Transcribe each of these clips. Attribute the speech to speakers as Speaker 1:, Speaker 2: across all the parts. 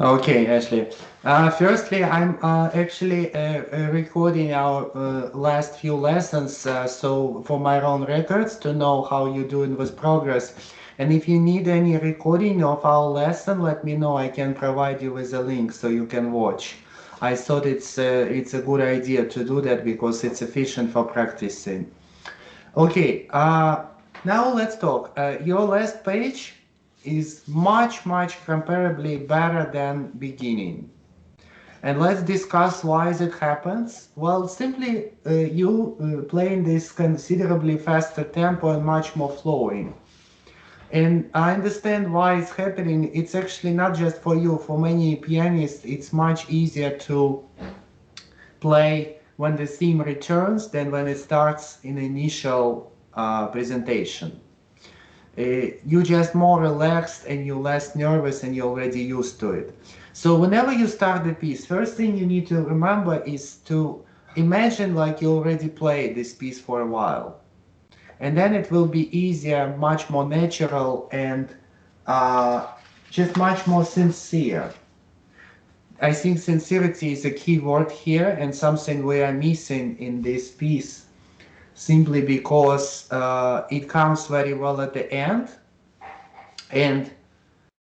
Speaker 1: Okay, Ashley. Firstly, I'm actually recording our last few lessons, so for my own records to know how you're doing with progress. And if you need any recording of our lesson, let me know. I can provide you with a link so you can watch. I thought it's a good idea to do that because it's efficient for practicing. Okay, now let's talk. Your last page is much comparably better than beginning. And let's discuss why it happens. Well, simply you playing this considerably faster tempo and much more flowing. And I understand why it's happening. It's actually not just for you. For many pianists, it's much easier to play when the theme returns than when it starts in initial presentation. You're just more relaxed and you're less nervous and you're already used to it. So whenever you start the piece, first thing you need to remember is to imagine like you already played this piece for a while. And then it will be easier, much more natural, and just much more sincere. I think sincerity is a key word here and something we are missing in this piece simply because it comes very well at the end and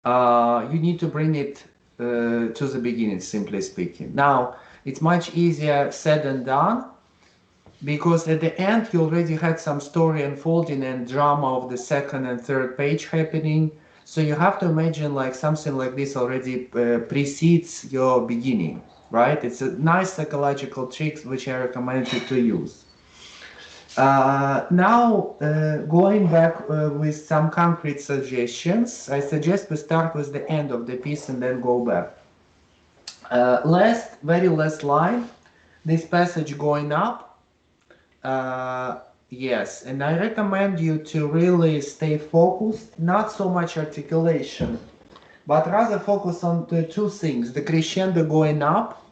Speaker 1: you need to bring it to the beginning, simply speaking. Now, it's much easier said than done because at the end you already had some story unfolding and drama of the second and third page happening. So you have to imagine like something like this already precedes your beginning, right? It's a nice psychological trick which I recommend you to use. Now, going back with some concrete suggestions, I suggest we start with the end of the piece and then go back. Very last line, this passage going up. Yes, and I recommend you to really stay focused, not so much articulation, but rather focus on the two things, the crescendo going up.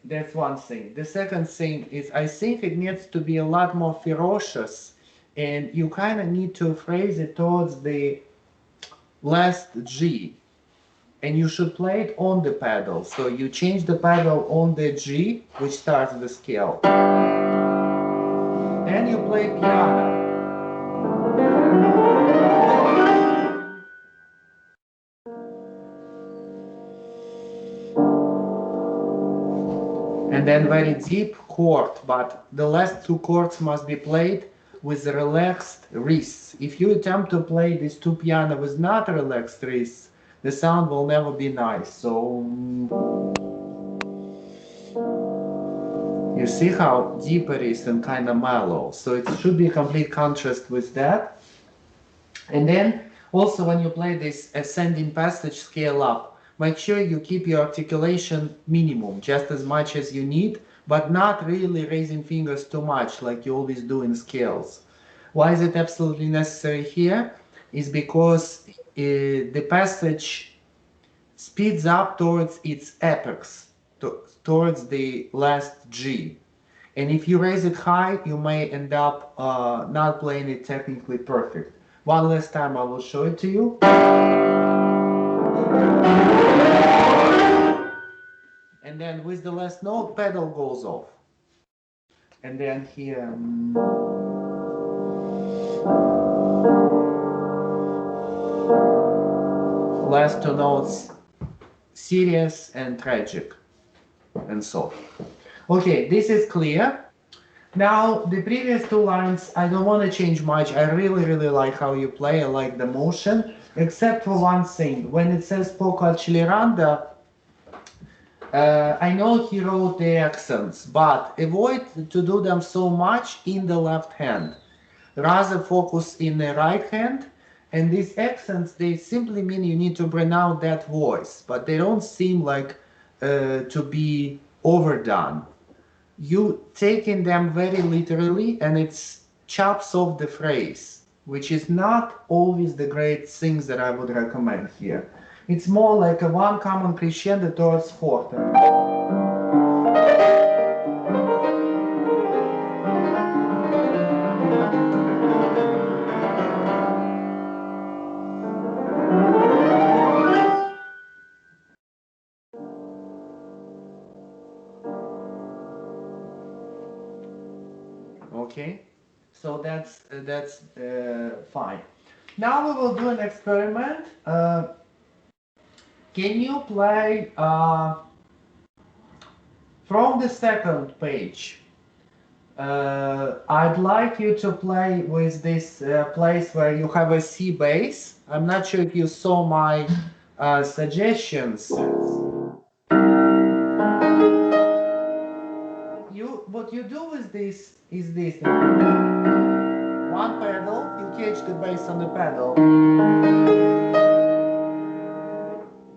Speaker 1: That's one thing. The second thing is I think it needs to be a lot more ferocious and you kind of need to phrase it towards the last G and you should play it on the pedal. So you change the pedal on the G which starts the scale. Then you play piano. And then very deep chord, but the last two chords must be played with relaxed wrists. If you attempt to play these two piano with not relaxed wrists, the sound will never be nice. So you see how deep it is and kind of mellow. So it should be a complete contrast with that. And then also when you play this ascending passage scale up, make sure you keep your articulation minimum, just as much as you need, but not really raising fingers too much like you always do in scales. Why is it absolutely necessary here? Is because the passage speeds up towards its apex, towards the last G. And if you raise it high, you may end up not playing it technically perfect. One last time I will show it to you. And then with the last note, pedal goes off. And then here. Last two notes, serious and tragic, and so. Okay, this is clear. Now, the previous two lines, I don't want to change much. I really like how you play. I like the motion, except for one thing. When it says poco acceleranda, I know he wrote the accents, but avoid to do them so much in the left hand. Rather focus in the right hand. And these accents, they simply mean you need to pronounce that voice, but they don't seem like to be overdone. You taking them very literally and it chops off the phrase, which is not always the great things that I would recommend here. It's more like a one common crescendo towards forte. Okay, so that's fine. Now we will do an experiment. Can you play from the second page? I'd like you to play with this place where you have a C bass. I'm not sure if you saw my suggestions. What you do with this is this. One pedal, you catch the bass on the pedal.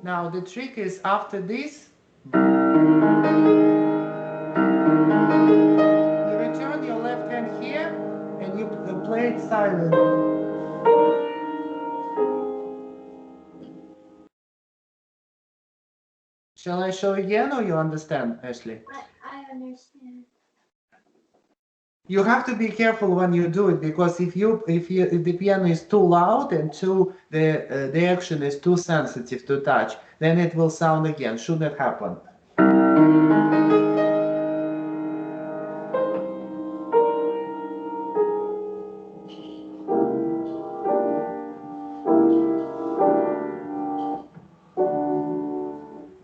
Speaker 1: Now the trick is after this, you return your left hand here and you play it silent. Shall I show again or you understand, Ashley?
Speaker 2: I understand.
Speaker 1: You have to be careful when you do it because if the piano is too loud and the action is too sensitive to touch, then it will sound again. Shouldn't happen.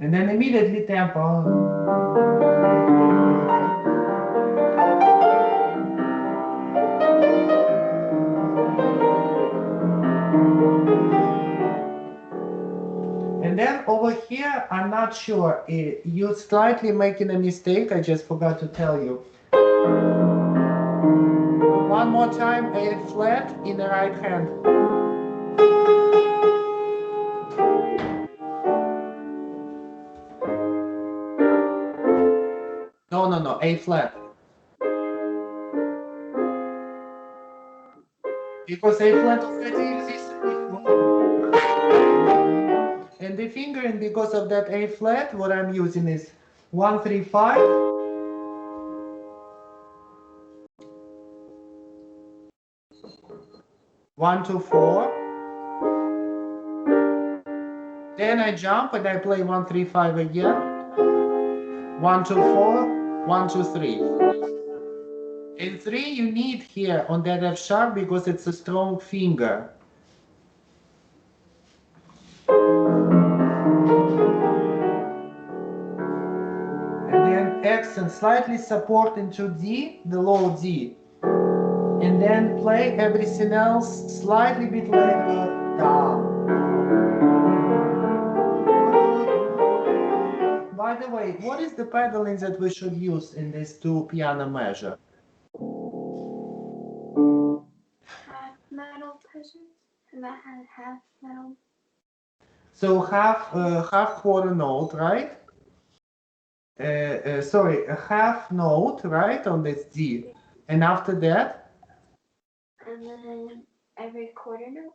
Speaker 1: And then immediately tempo. And then over here, I'm not sure. You're slightly making a mistake. I just forgot to tell you. One more time, A flat in the right hand. No, A flat. Because A flat already exists before. And the fingering, because of that A flat, what I'm using is 1, 3, 5. 1, 2, 4. Then I jump and I play 1, 3, 5 again. 1, 2, 4. 1, 2, 3. And 3 you need here on that F sharp because it's a strong finger. And then accent slightly support into D, the low D. And then play everything else slightly bit later down. By the way, what is the pedaling that we should use in these two piano measure?
Speaker 2: Half metal peasants? Have I had half metal?
Speaker 1: So half quarter note, right? Sorry, a half note, right, on this D. And after that?
Speaker 2: And then every quarter note?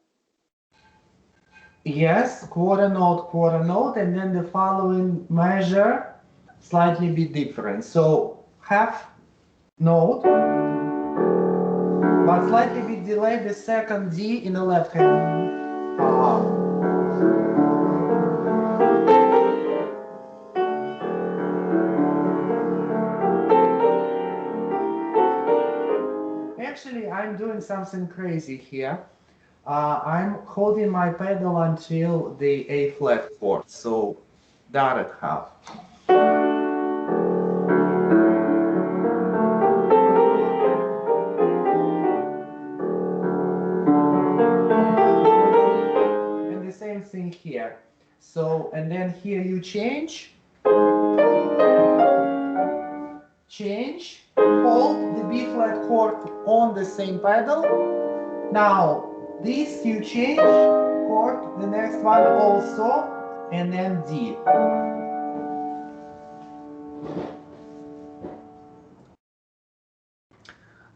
Speaker 1: Yes, quarter note, and then the following measure slightly bit different. So half note, but slightly bit delay the second D in the left hand. Actually, I'm doing something crazy here. I'm holding my pedal until the A flat chord, so dotted half. And the same thing here. So, and then here you change, hold the B flat chord on the same pedal. Now, this you change, chord, the next one also, and then D.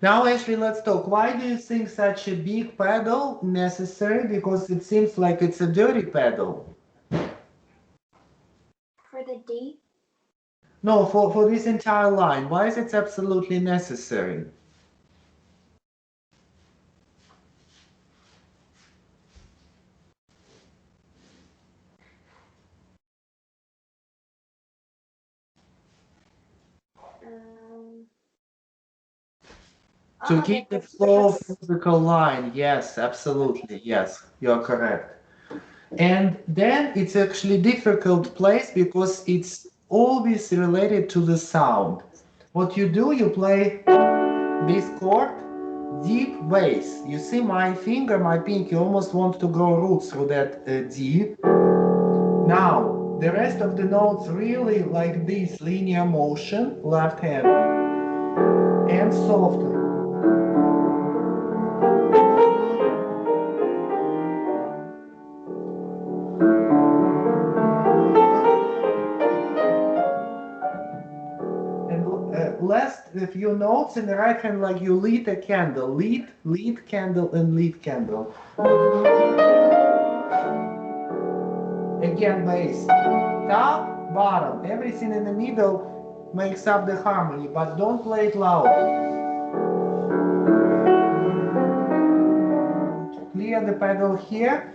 Speaker 1: Now, Ashley, let's talk. Why do you think such a big pedal necessary? Because it seems like it's a dirty pedal.
Speaker 2: For the D?
Speaker 1: No, for this entire line. Why is it absolutely necessary? To keep the flow of musical line. Yes, absolutely. Yes, you're correct. And then it's actually difficult place because it's always related to the sound. What you do, you play this chord, deep bass. You see my finger, my pinky almost want to go roots through that D. Now, the rest of the notes really like this linear motion, left hand, and softly. And last a few notes in the right hand, like you lead a candle, lead candle, and lead candle. Again, bass. Top, bottom, everything in the middle makes up the harmony, but don't play it loud. Clear the pedal here.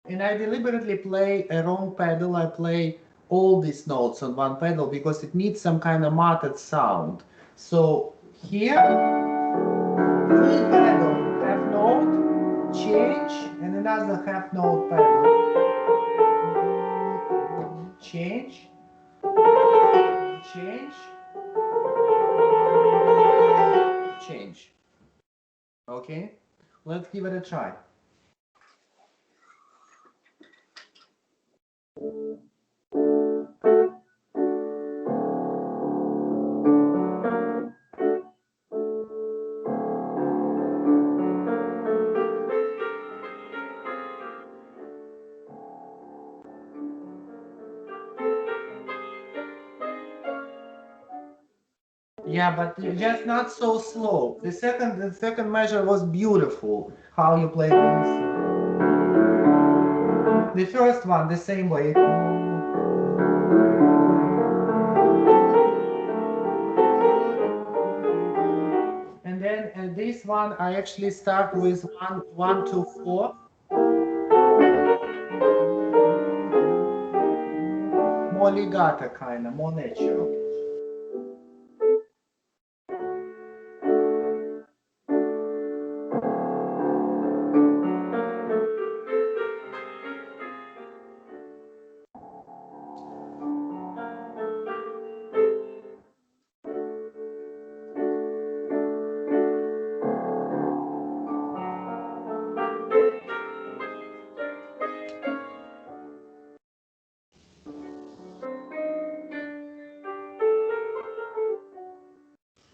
Speaker 1: And I deliberately play a wrong pedal. I play all these notes on one pedal because it needs some kind of matted sound. So here, full pedal, half note, change, and another half note pedal. Change, change, change. Okay, let's give it a try. Yeah, but just not so slow. The second measure was beautiful. How you play this. The first one, the same way. And then this one, I actually start with 1, 1, 2, 4. More legato kind of, more natural.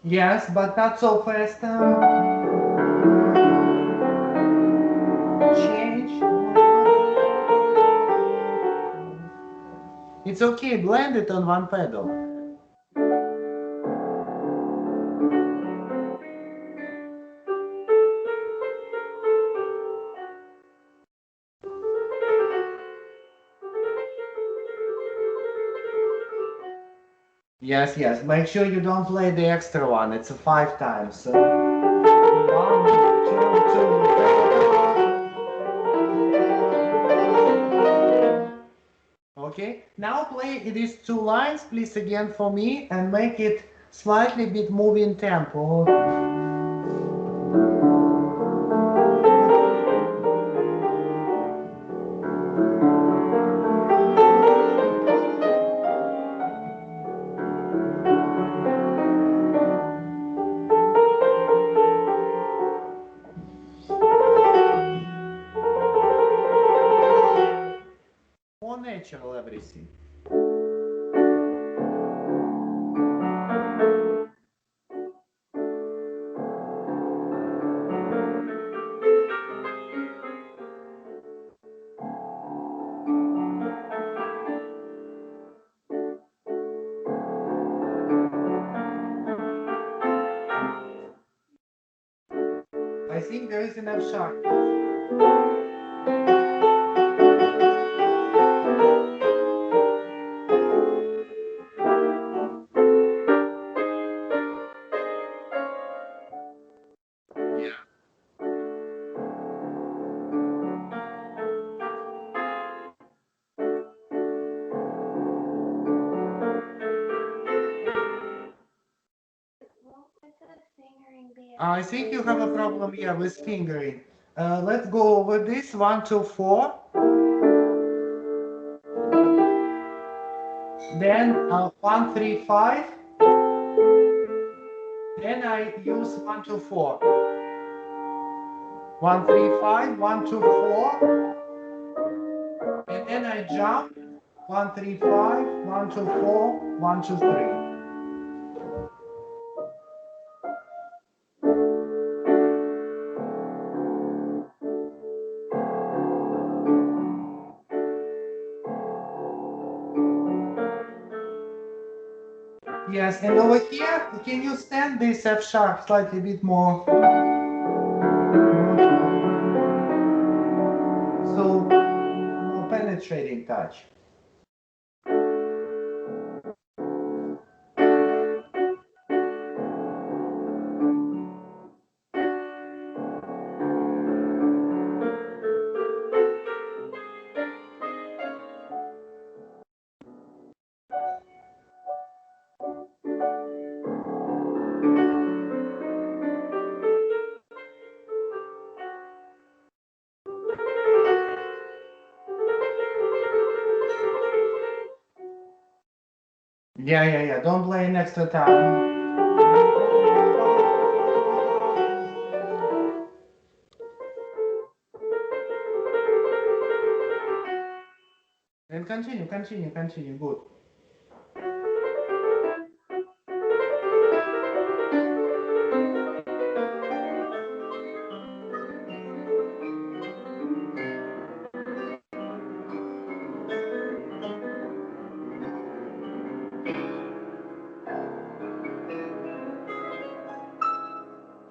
Speaker 1: Yes, but not so fast. Change. It's okay, blend it on one pedal. Yes, yes. Make sure you don't play the extra one. It's a 5 times. 1, 2, 3. Okay. Now play these 2 lines, please, again for me, and make it slightly bit moving tempo. More natural everything. I think there is enough sharp. Yeah. I think you have a problem here with fingering. Let's go over this. 1, 2, 4. Then 1, 3, 5. Then I use 1, 2, 4. 1, 3, 5, 1, 2, 4. And then I jump. 1, 3, 5, 1, 2, 4, 1, 2, 3. Yes, and over here, can you stand this F sharp slightly bit more? So, more penetrating touch. Yeah. Don't play an extra time. And continue. Good.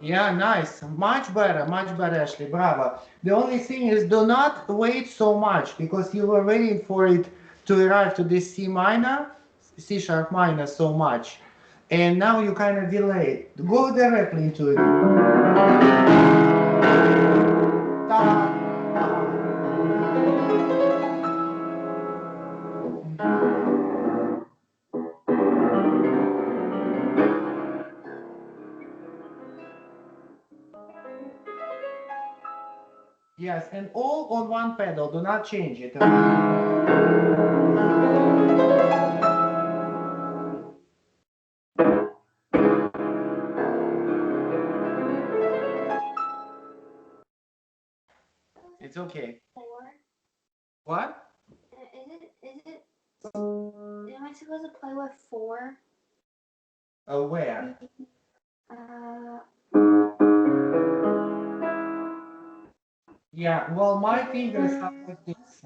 Speaker 1: Yeah, nice. Much better, Ashley. Bravo. The only thing is do not wait so much because you were waiting for it to arrive to this C minor, C sharp minor so much. And now you kind of delayed. Go directly into it. Ta. Yes, and all on one pedal. Do not change it. It's okay.
Speaker 2: 4.
Speaker 1: What?
Speaker 2: Am I supposed to play with 4?
Speaker 1: Where? Yeah, well, my fingers are like this.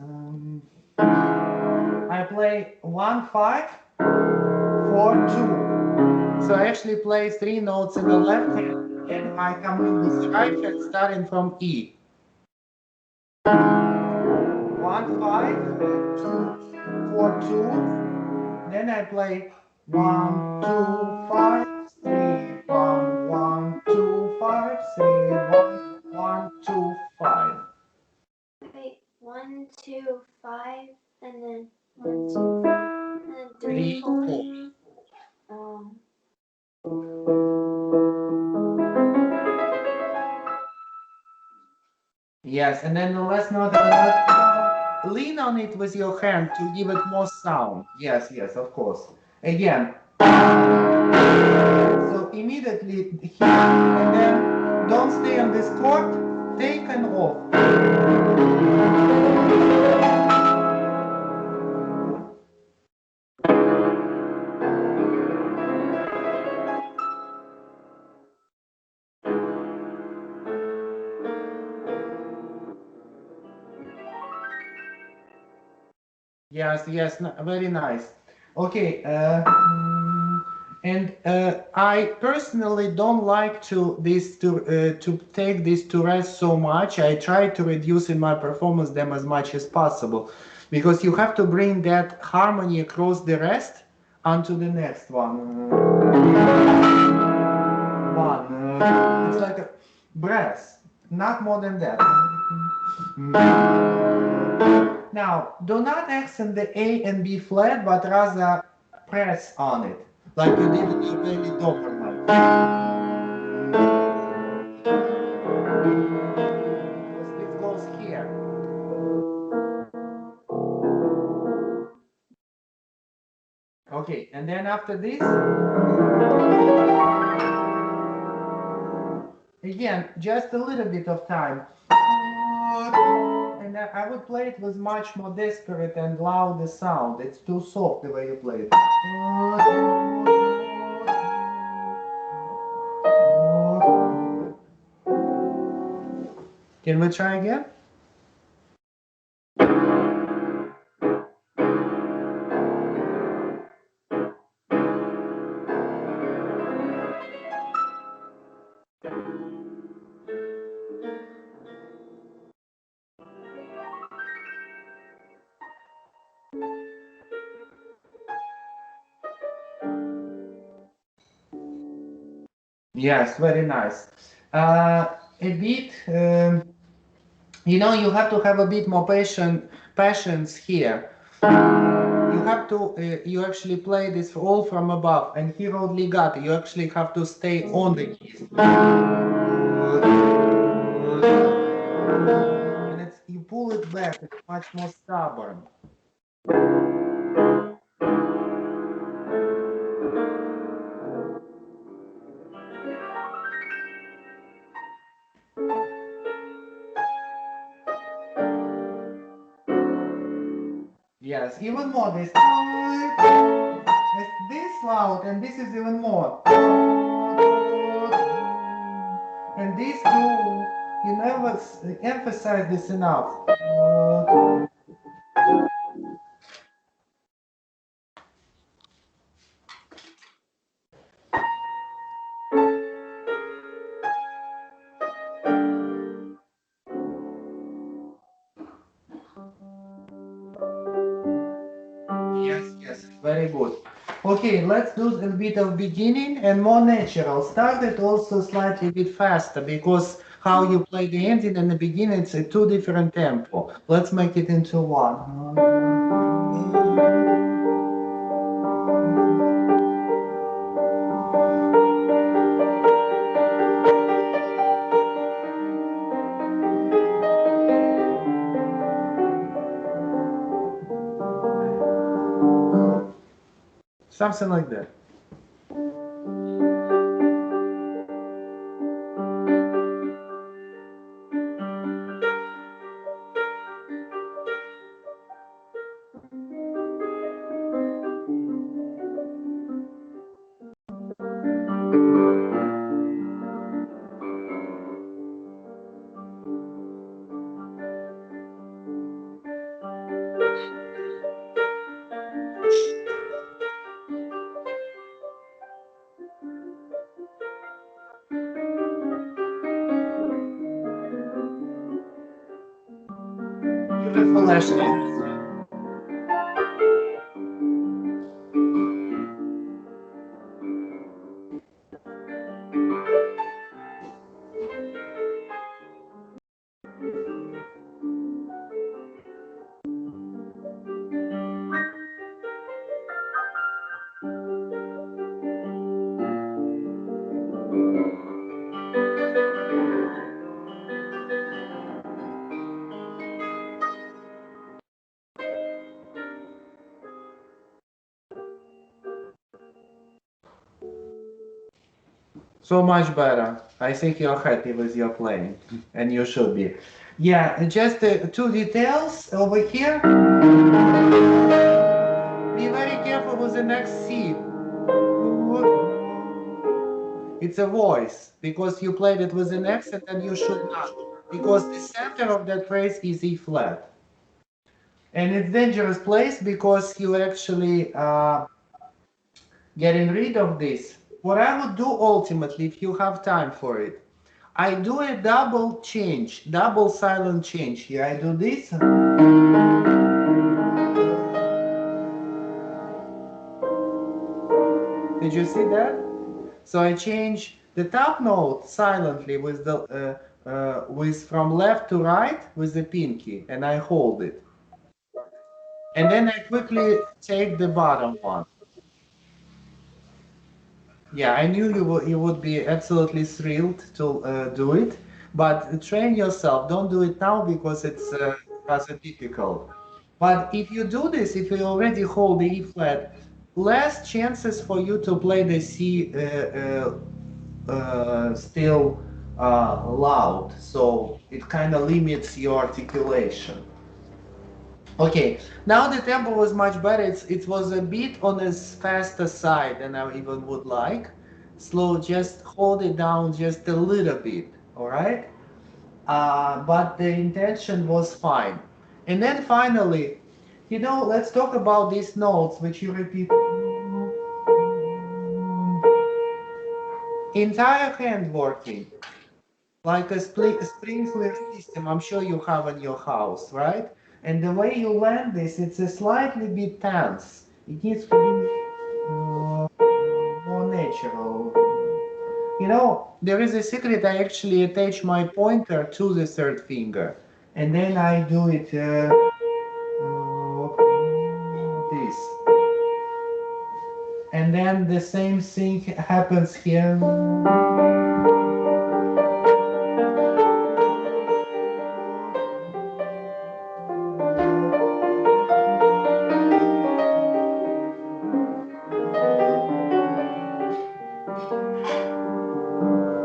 Speaker 1: I play 1, 5, 4, 2. So I actually play 3 notes in the left hand, and I come in with the right hand starting from E. 1, 5, 2, 4, 2. Then I play 1, 2, 5, 3, 1, 1, 2, 5, 3, 1, 1, 2, 5.
Speaker 2: Wait, 1, 2, 5, and then 1, 2, 5, and then 3, 4.
Speaker 1: Yes, and then the last note, lean on it with your hand to give it more sound. Yes, of course. Again. So immediately here, and then don't stay on this chord, take an off. Yes, very nice. Okay, and I personally don't like to take this to rest so much. I try to reduce in my performance them as much as possible, because you have to bring that harmony across the rest onto the next one. It's like a brass, not more than that. Now, do not accent the A and B flat, but rather press on it, like you did in the very Doberman. This goes here. Okay, and then after this, again, just a little bit of time. And I would play it with much more desperate and louder sound. It's too soft the way you play it. Can we try again? Yes, very nice. A bit, you have to have a bit more patience here. You have to, you actually play this all from above, and he wrote legato. You actually have to stay on the keys. And you pull it back, it's much more stubborn. Yes, even more this. It's this loud, and this is even more. And these two, you never emphasize this enough. Yes, very good. Okay, let's do a bit of beginning and more natural. Start it also slightly bit faster because how you play the ending and the beginning, it's a two different tempo. Let's make it into one. Something like that. Beautiful, Ashley. So much better. I think you're happy with your playing, and you should be. Yeah, just two details over here. Be very careful with the next C. It's a voice, because you played it with an accent and you should not. Because the center of that phrase is E flat. And it's dangerous place because you actually getting rid of this. What I would do ultimately, if you have time for it, I do a double change, double silent change here. I do this. Did you see that? So I change the top note silently with the with from left to right with the pinky, and I hold it. And then I quickly take the bottom one. Yeah, I knew you would be absolutely thrilled to do it, but train yourself. Don't do it now because it's rather difficult. But if you do this, if you already hold the E flat, less chances for you to play the C still loud. So it kind of limits your articulation. Okay, now the tempo was much better. It was a bit on the faster side than I even would like. Slow, just hold it down just a little bit, all right? But the intention was fine. And then finally, let's talk about these notes which you repeat. Entire hand working, like a sprinkler system, I'm sure you have in your house, right? And the way you land this, it's a slightly bit tense. It needs to be more natural. There is a secret. I actually attach my pointer to the third finger, and then I do it this. And then the same thing happens here.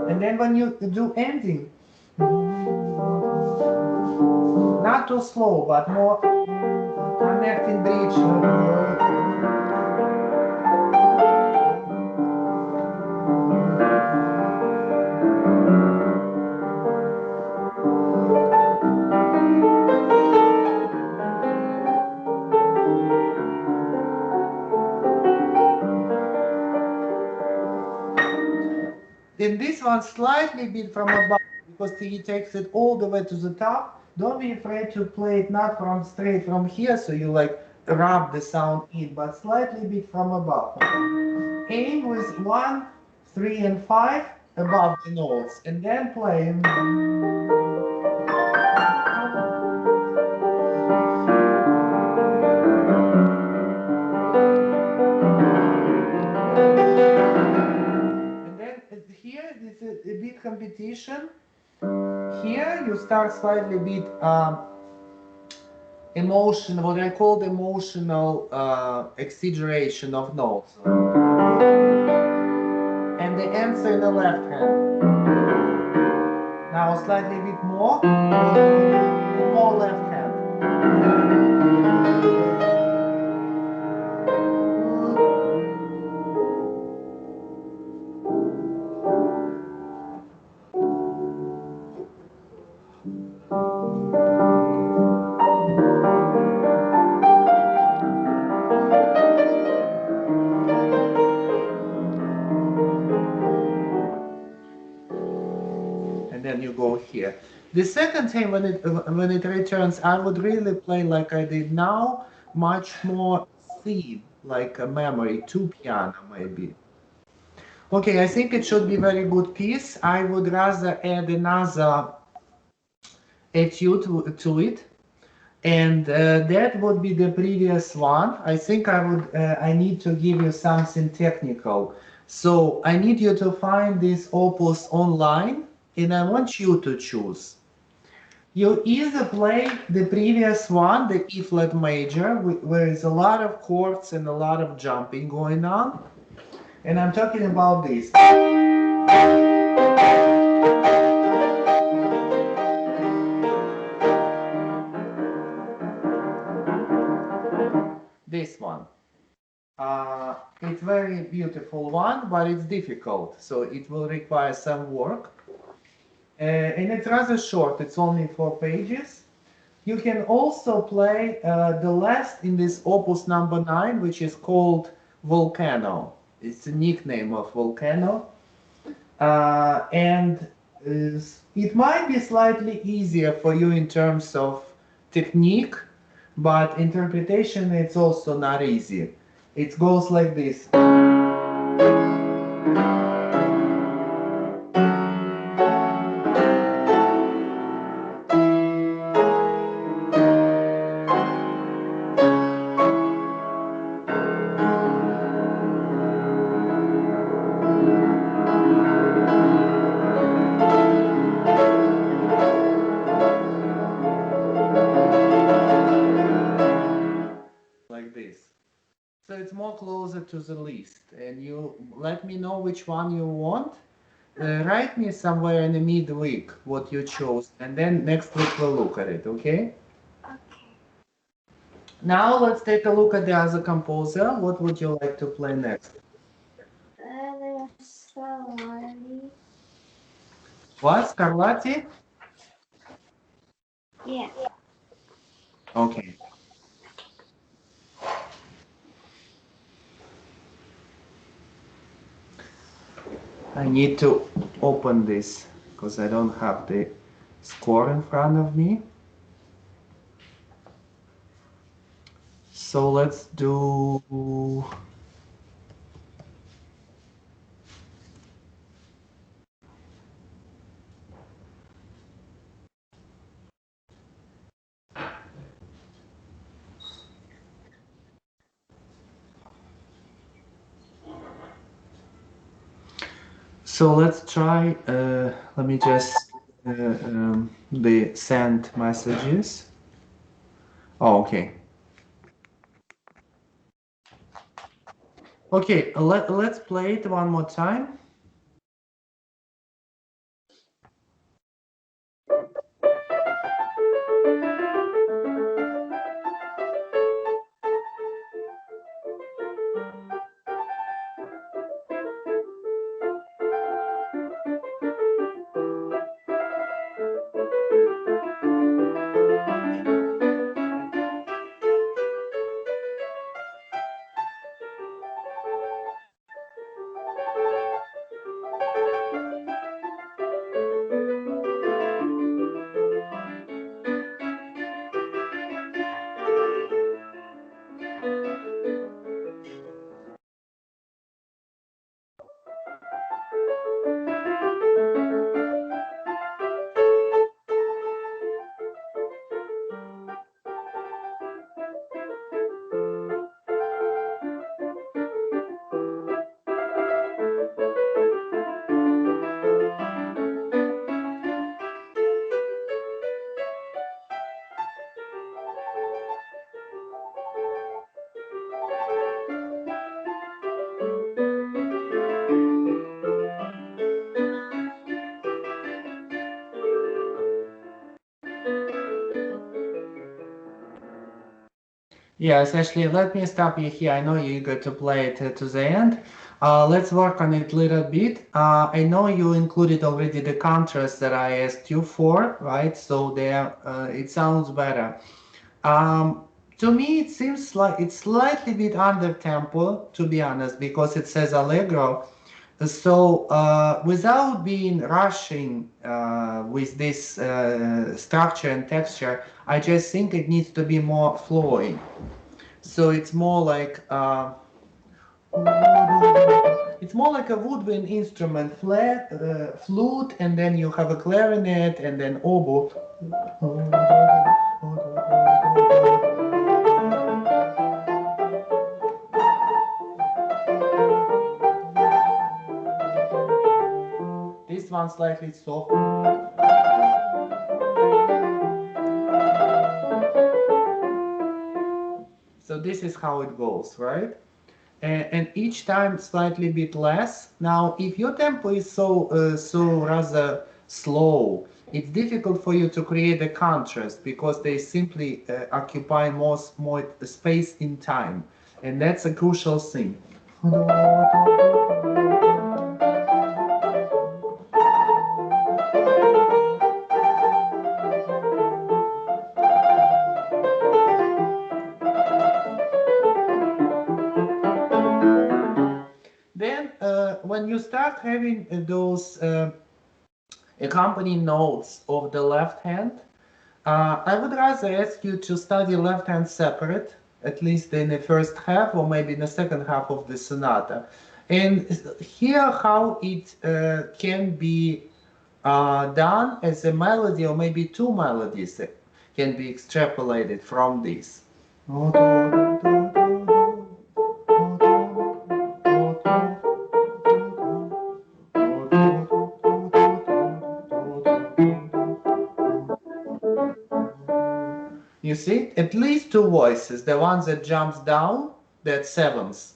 Speaker 1: And then when you do ending, not too slow, but more connecting bridge. In this one, slightly bit from above, because he takes it all the way to the top. Don't be afraid to play it not from straight from here, so you like rub the sound in, but slightly bit from above. Aim with 1, 3, and 5 above the notes, and then play. And then here, this is a bit competition. Here you start slightly bit emotion, what I call the emotional exaggeration of notes. And the answer in the left hand. Now slightly bit more left hand. And then you go here. The second time when it returns, I would really play like I did now, much more theme, like a memory, two piano maybe. Okay, I think it should be very good piece. I would rather add another etude to it, and that would be the previous one. I think I need to give you something technical. So I need you to find this opus online, and I want you to choose. You either play the previous one, the E flat major, where is a lot of chords and a lot of jumping going on, and I'm talking about this. This one. It's very beautiful one, but it's difficult, so it will require some work. And it's rather short, it's only 4 pages. You can also play the last in this opus number 9, which is called Volcano. It's a nickname of Volcano. And it might be slightly easier for you in terms of technique, but interpretation it's also not easy. It goes like this. closer to the list, and you let me know which one you want. Write me somewhere in the midweek what you chose, and then next week we'll look at it, okay?
Speaker 2: Okay.
Speaker 1: Now let's take a look at the other composer. What would you like to play next?
Speaker 2: There's Scarlatti.
Speaker 1: What? Scarlatti?
Speaker 2: Yeah.
Speaker 1: Okay. I need to open this because I don't have the score in front of me. So let's do. So let's try. Let me just the send messages. Oh, okay. Okay, let's play it one more time. Yes, actually, let me stop you here. I know you're eager to play it to the end. Let's work on it a little bit. I know you included already the contrast that I asked you for, right? So there, it sounds better. To me, it seems like it's slightly bit under tempo, to be honest, because it says allegro. So, without being rushing with this structure and texture, I just think it needs to be more flowing. So it's more like a woodwind instrument, flat flute, and then you have a clarinet, and then oboe. This one slightly soft. So this is how it goes, right? And each time slightly bit less. Now, if your tempo is so rather slow, it's difficult for you to create a contrast because they simply occupy more space in time, and that's a crucial thing. Then, when you start having those accompanying notes of the left hand, I would rather ask you to study left hand separate, at least in the first half or maybe in the second half of the sonata, and hear how it can be done as a melody or maybe two melodies that can be extrapolated from this. You see, at least two voices. The one that jumps down, that's sevenths.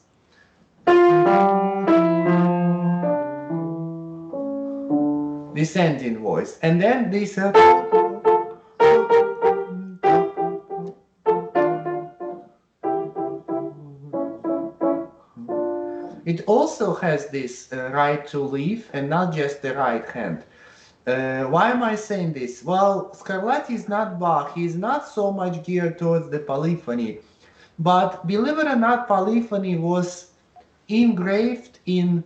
Speaker 1: Descending voice, and then this it also has this right to leave and not just the right hand. Why am I saying this? Well, Scarlatti is not Bach. He's not so much geared towards the polyphony. But believe it or not, polyphony was engraved in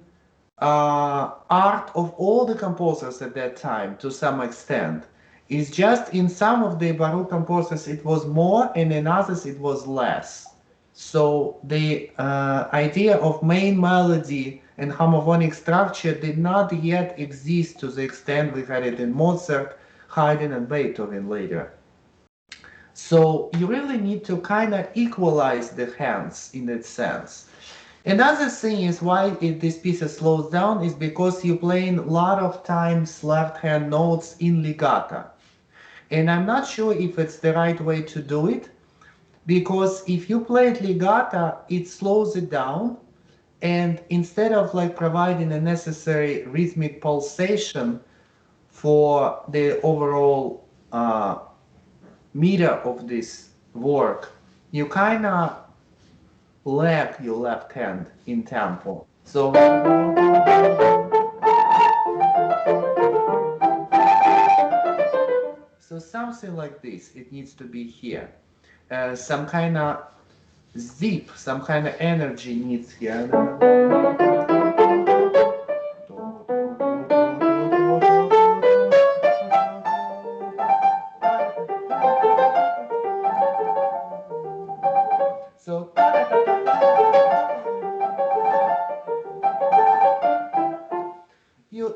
Speaker 1: art of all the composers at that time to some extent. It's just in some of the Baroque composers it was more, and in others it was less. So the idea of main melody and homophonic structure did not yet exist to the extent we had it in Mozart, Haydn, and Beethoven later. So you really need to kind of equalize the hands in that sense. Another thing is why this piece slows down is because you're playing a lot of times left hand notes in legato. And I'm not sure if it's the right way to do it, because if you play it legato, it slows it down. And instead of like providing a necessary rhythmic pulsation for the overall meter of this work, you kind of lag your left hand in tempo. So something like this, it needs to be here. Some kind of zip, some kind of energy needs here. So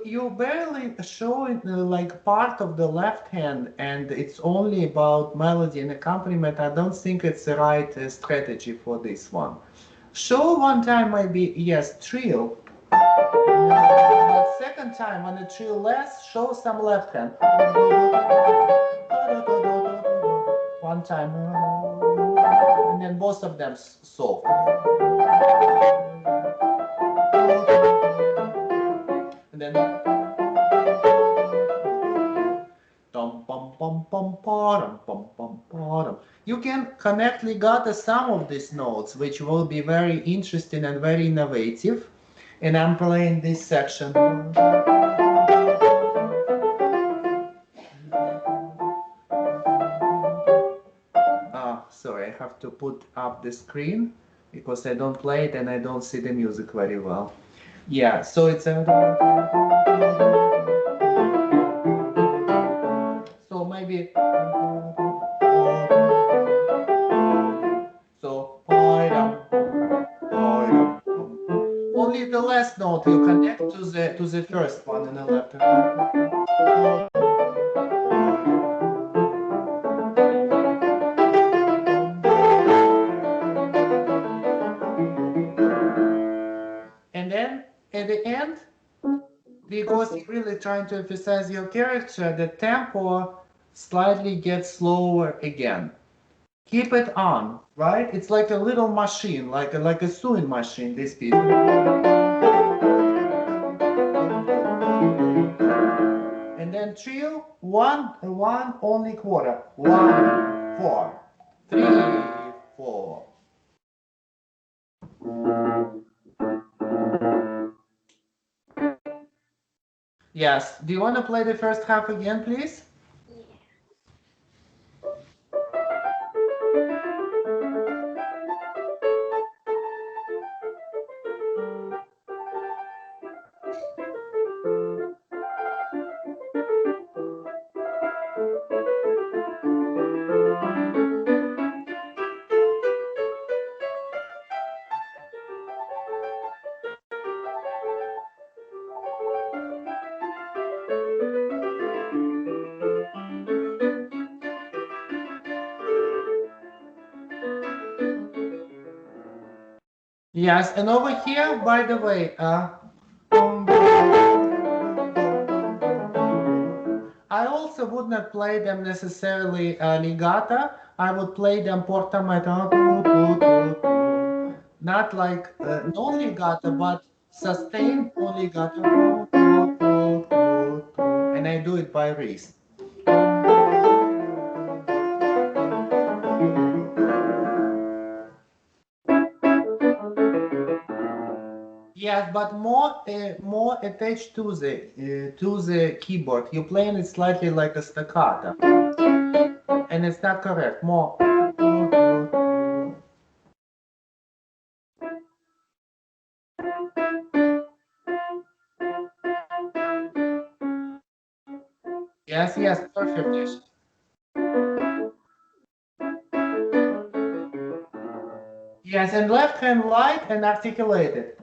Speaker 1: you barely show it like part of the left hand, and it's only about melody and accompaniment. I don't think it's the right strategy for this one. Show one time maybe, yes, trill. But second time on the trill less, show some left hand. One time. And then both of them soft. And then you can connect legato some of these notes, which will be very interesting and very innovative. And I'm playing this section. Sorry, I have to put up the screen because I don't play it and I don't see the music very well. Yeah, so it's a... So maybe... So... Only the last note you connect to the first one in the left. And then at the end, because you're really trying to emphasize your character, the tempo slightly gets slower again. Keep it on, right? It's like a little machine, like a sewing machine, this piece. And then trill, one only quarter. 1, 4, 3, 4. Yes. Do you want to play the first half again, please? Yes, and over here, by the way, I also would not play them necessarily legato. I would play them portamento. not like no legato, but sustained no legato, and I do it by wrist. Yes, but more attached to the keyboard. You're playing it slightly like a staccato, and it's not correct. More. Yes, yes, perfect. Yes, and left hand light and articulated.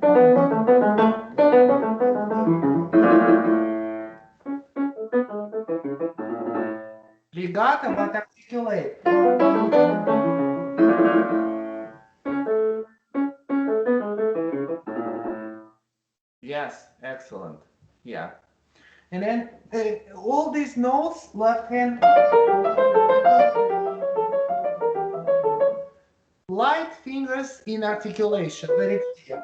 Speaker 1: Legato but articulate. Yes, excellent. Yeah. And then all these notes, left hand, light fingers in articulation, very clear.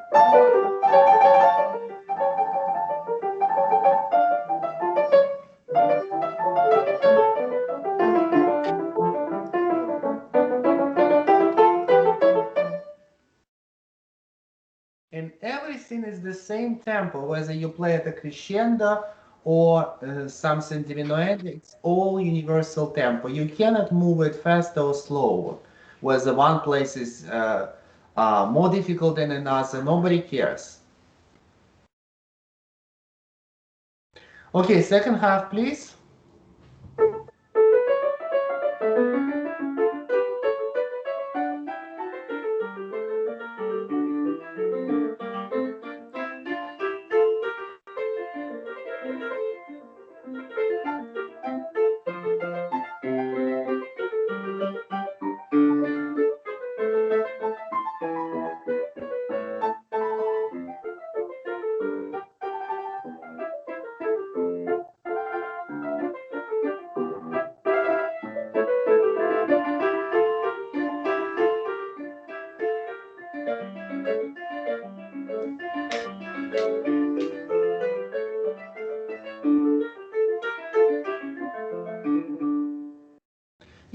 Speaker 1: And everything is the same tempo, whether you play at a crescendo or something diminuendo, it's all universal tempo. You cannot move it faster or slower, whether one place is more difficult than another, nobody cares. Okay, second half, please.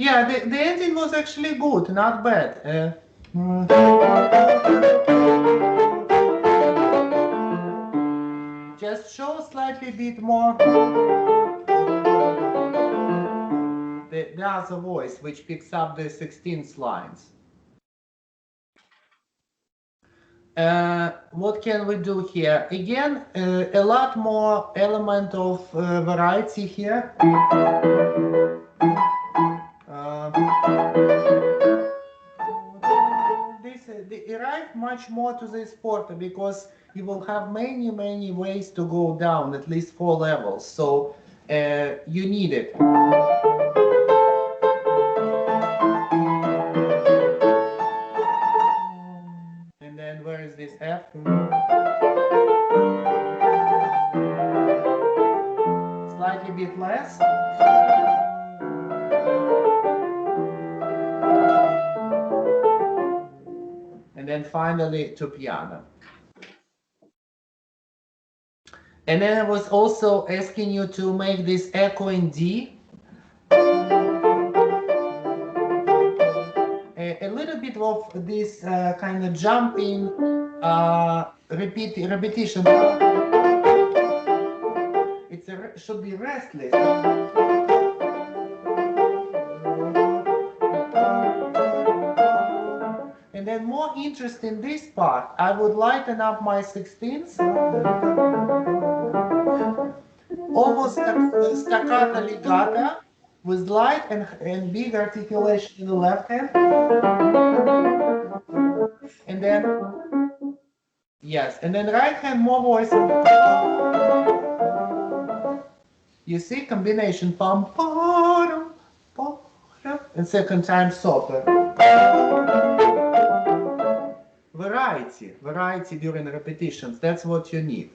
Speaker 1: Yeah, the ending was actually good, not bad. Just show slightly bit more the other voice, which picks up the 16th lines. What can we do here? Again, a lot more element of variety here. They arrive much more to this part because you will have many ways to go down, at least 4 levels. So you need it. And then where is this F? Slightly bit less. And then finally to piano. And then I was also asking you to make this echo in D. A little bit of this kind of jumping repetition. It should be restless. And then more interest in this part, I would lighten up my 16ths. Almost staccato legato with light and big articulation in the left hand. And then, yes, and then right hand more voice. You see combination, pum, pum, pum, and second time softer. Variety during repetitions, that's what you need.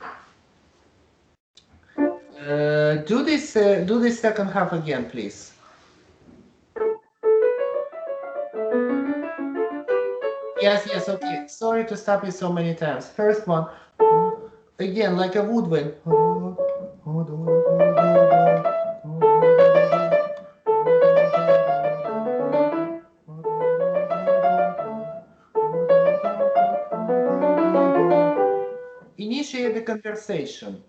Speaker 1: Do this second half again, please. Yes, yes, okay. Sorry to stop you so many times. First one, again, like a woodwind. Initiate the conversation.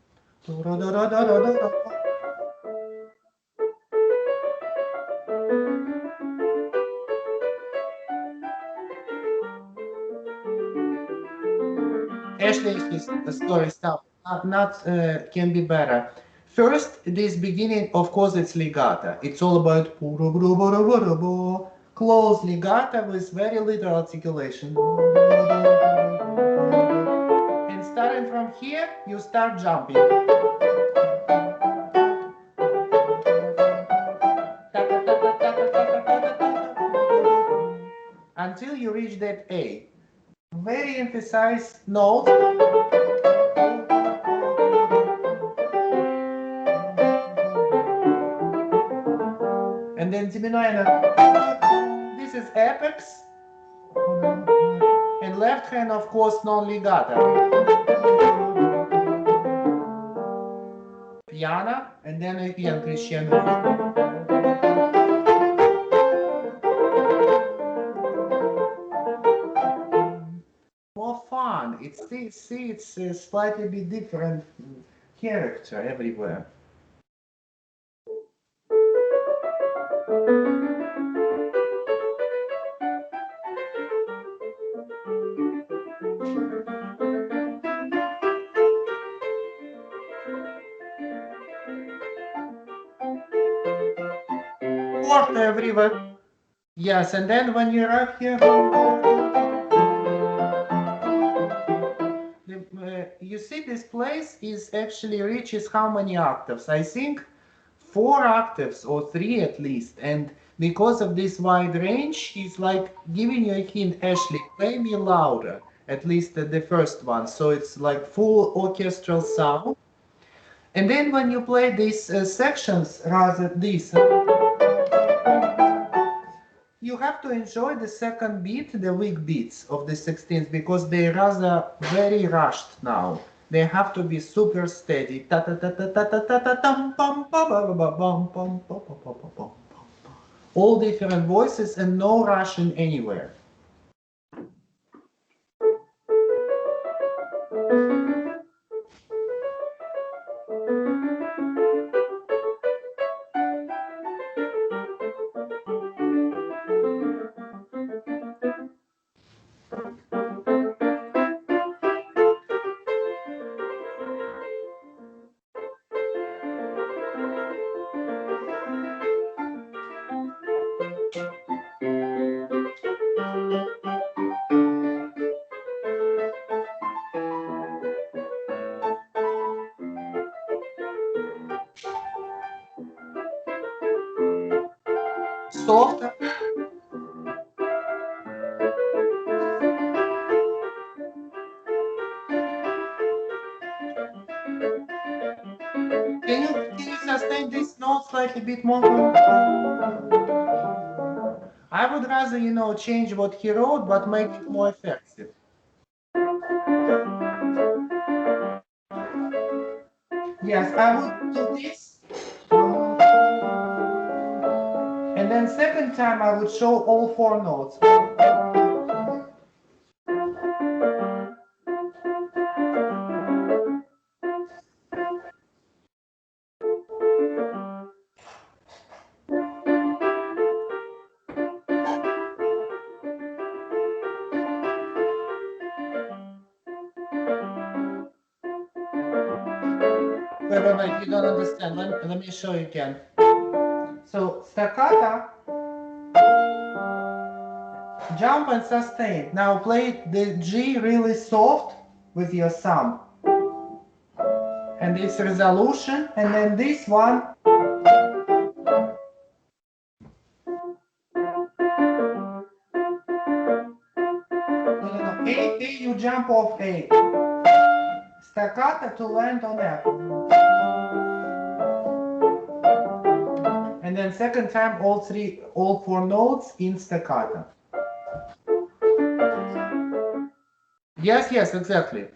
Speaker 1: Ashley, sorry, stop. Not can be better. First, this beginning, of course, it's legato. It's all about close legato with very little articulation. And starting from here, you start jumping. Until you reach that A. Very emphasized note. And then diminuendo. This is apex. And left hand, of course, non-legato. Piano, and then again crescendo. More fun. It's a slightly bit different character everywhere. Chord everywhere. Yes, and then when you arrive here, you see this place is actually reaches how many octaves? I think 4 octaves or 3 at least. And because of this wide range, he's like giving you a hint, Ashley, play me louder, at least the first one. So it's like full orchestral sound. And then when you play these sections, rather this, you have to enjoy the second beat, the weak beats of the sixteenths, because they're rather very rushed now. They have to be super steady. Ta ta ta ta ta ta ta ta tam pam pa ba ba ba bum pam pa pa pa pa pam. All different voices and no rushing anywhere. Softer. Can you sustain this note slightly bit more? I would rather, change what he wrote, but make it more effective. Yes, I would do this. And then second time I would show all 4 notes. Wait, you don't understand. Let me show you again. So staccato, jump and sustain. Now play the G really soft with your thumb. And it's resolution. And then this one. No. A, you jump off A. Staccato to land on F. And then second time all 4 notes in staccato. Yes, yes, exactly.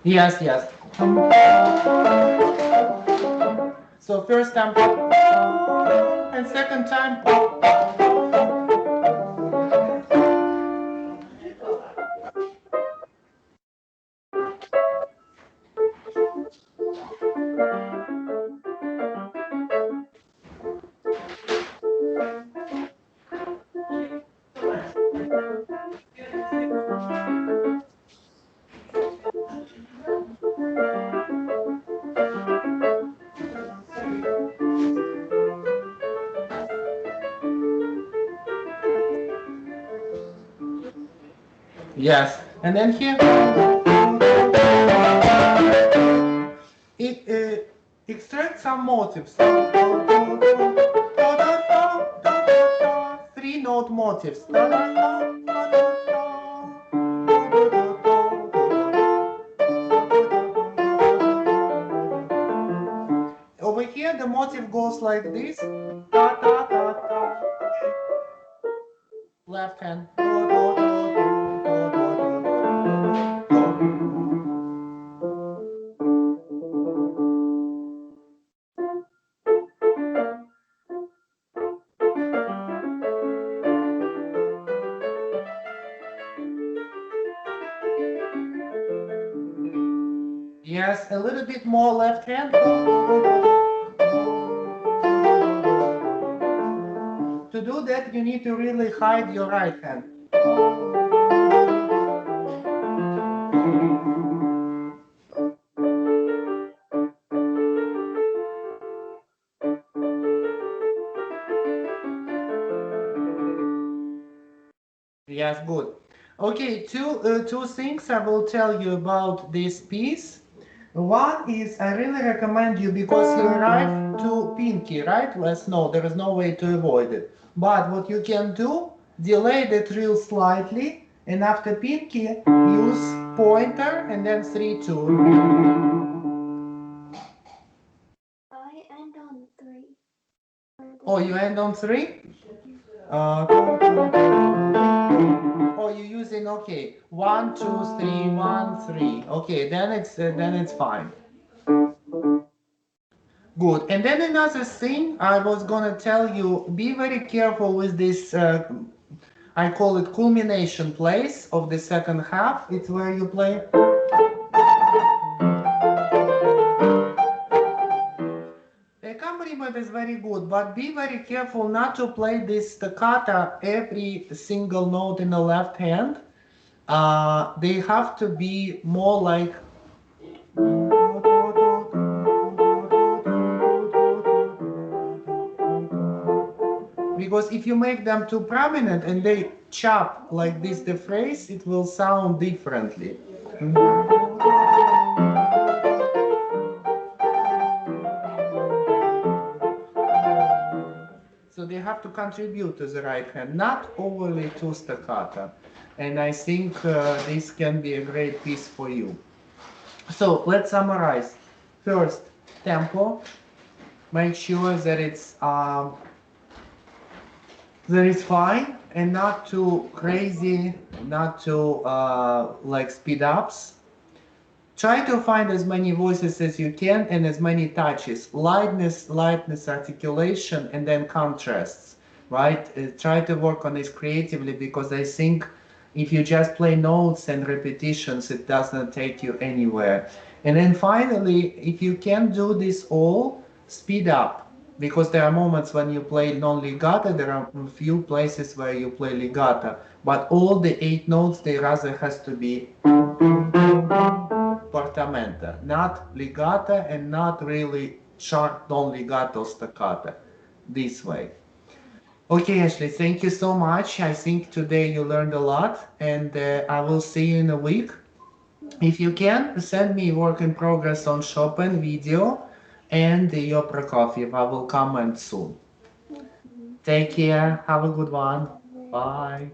Speaker 1: Yes, yes. So first time and second time. Yes, and then here it extracts some motives. Three note motives. Over here, the motive goes like this. Ta, ta, ta, ta. Left hand. Yes, a little bit more left hand. To do that, you need to really hide your right hand. Yes, good. Okay, two things I will tell you about this piece. One is I really recommend you because you arrive to pinky, right? Let's know there is no way to avoid it. But what you can do, delay the trill slightly, and after pinky, use pointer and then 3-2.
Speaker 2: I end on 3.
Speaker 1: Oh, you end on 3? Oh, you're using, okay, 1, 2, 3, 1, 3. Okay, then it's fine. Good. And then another thing I was gonna tell you, be very careful with this. I call it culmination place of the second half. It's where you play. The accompaniment is very good, but be very careful not to play this staccato every single note in the left hand. They have to be more like. Because if you make them too prominent and they chop like this the phrase, it will sound differently. So they have to contribute to the right hand, not overly too staccato. And I think this can be a great piece for you. So let's summarize. First, tempo. Make sure that it's fine and not too crazy, not too like speed ups. Try to find as many voices as you can and as many touches. Lightness, articulation, and then contrasts, right? Try to work on this creatively because I think if you just play notes and repetitions, it doesn't take you anywhere. And then finally, if you can do this all, speed up. Because there are moments when you play non-legato, there are a few places where you play legato. But all the 8 notes, they rather has to be portamento, not legato and not really sharp non-legato staccato. This way. Okay, Ashley, thank you so much. I think today you learned a lot, and I will see you in a week. If you can, send me work in progress on Chopin video. and your Prokofiev. I will comment soon.
Speaker 2: Mhm.
Speaker 1: Take care. Have a good one. Bye.